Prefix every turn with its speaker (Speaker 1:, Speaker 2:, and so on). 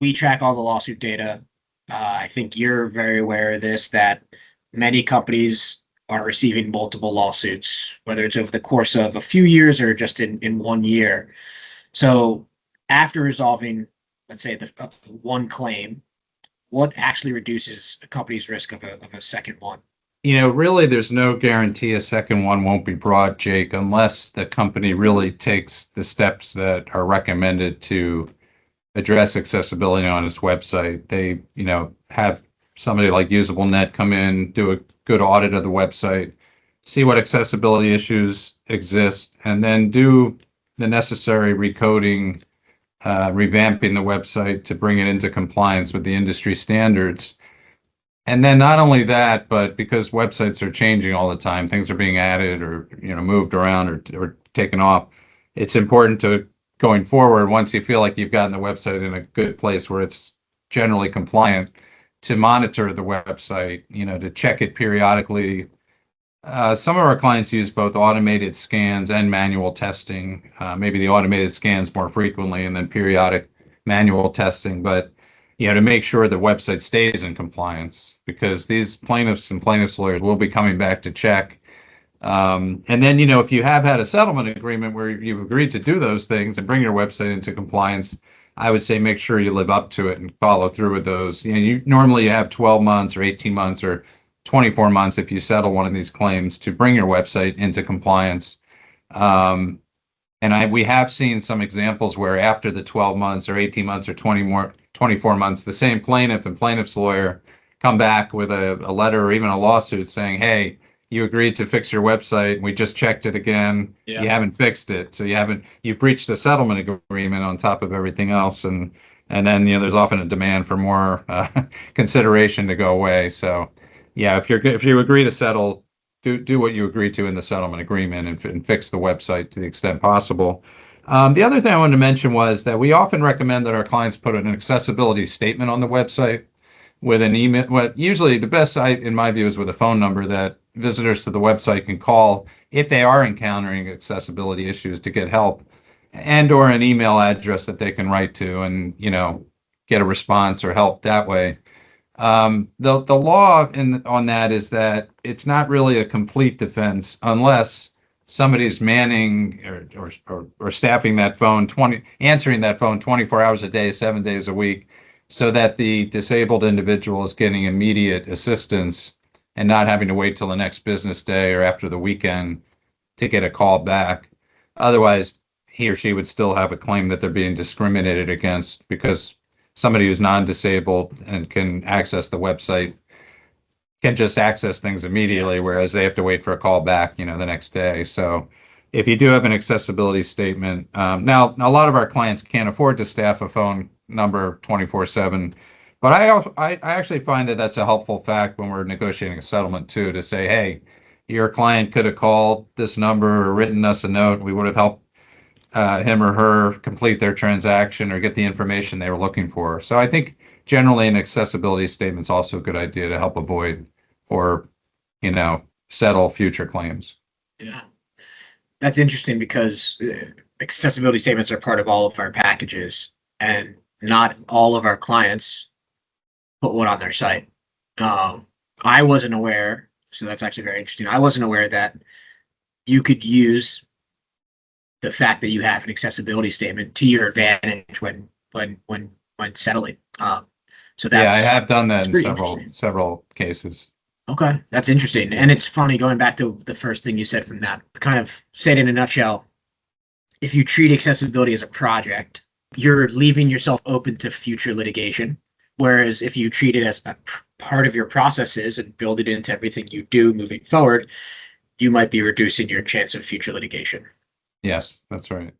Speaker 1: we track all the lawsuit data. I think you're very aware of this, that many companies are receiving multiple lawsuits, whether it's over the course of a few years or just in 1 year. So after resolving, let's say, the one claim, what actually reduces a company's risk of a second one?
Speaker 2: Really, there's no guarantee a second one won't be brought, Jake, unless the company really takes the steps that are recommended to address accessibility on its website. They, have somebody like UsableNet come in, do a good audit of the website, see what accessibility issues exist, and then do the necessary recoding, revamping the website to bring it into compliance with the industry standards. And then not only that, but because websites are changing all the time, things are being added or moved around or taken off. It's important to going forward, once you feel like you've gotten the website in a good place where it's generally compliant, to monitor the website, to check it periodically. Some of our clients use both automated scans and manual testing. Maybe the automated scans more frequently and then periodic manual testing. But to make sure the website stays in compliance, because these plaintiffs and plaintiffs lawyers will be coming back to check. And then, if you have had a settlement agreement where you've agreed to do those things and bring your website into compliance, I would say make sure you live up to it and follow through with those. You normally have 12 months or 18 months or 24 months if you settle one of these claims to bring your website into compliance. And we have seen some examples where after the 12 months or 18 months or 24 months, the same plaintiff and plaintiff's lawyer come back with a letter or even a lawsuit saying, hey, you agreed to fix your website. We just checked it again.
Speaker 1: Yeah.
Speaker 2: You haven't fixed it. So you breached the settlement agreement on top of everything else. And then, there's often a demand for more consideration to go away. So yeah, if you agree to settle, do what you agreed to in the settlement agreement and fix the website to the extent possible. The other thing I wanted to mention was that we often recommend that our clients put an accessibility statement on the website with an email. Well, usually the best, in my view, is with a phone number that visitors to the website can call if they are encountering accessibility issues to get help, and or an email address that they can write to and get a response or help that way. The law on that is that it's not really a complete defense unless somebody's manning or staffing that phone answering that phone 24 hours a day, 7 days a week, so that the disabled individual is getting immediate assistance and not having to wait till the next business day or after the weekend to get a call back. Otherwise, he or she would still have a claim that they're being discriminated against because somebody who's non-disabled and can access the website can just access things immediately, whereas they have to wait for a call back, the next day. So if you do have an accessibility statement, now a lot of our clients can't afford to staff a phone number 24/7, but I actually find that that's a helpful fact when we're negotiating a settlement too, to say, hey, your client could have called this number or written us a note. We would have helped him or her complete their transaction or get the information they were looking for. So I think generally an accessibility statement is also a good idea to help avoid or, settle future claims.
Speaker 1: Yeah. That's interesting because accessibility statements are part of all of our packages, and not all of our clients put one on their site. I wasn't aware, so that's actually very interesting. I wasn't aware that you could use the fact that you have an accessibility statement to your advantage when settling. So
Speaker 2: Yeah, I have done that
Speaker 1: that's
Speaker 2: in
Speaker 1: pretty
Speaker 2: several
Speaker 1: interesting.
Speaker 2: several cases.
Speaker 1: Okay, that's interesting, and it's funny going back to the first thing you said from that. Kind of said in a nutshell, if you treat accessibility as a project, you're leaving yourself open to future litigation. Whereas if you treat it as a part of your processes and build it into everything you do moving forward, you might be reducing your chance of future litigation.
Speaker 2: Yes, that's right.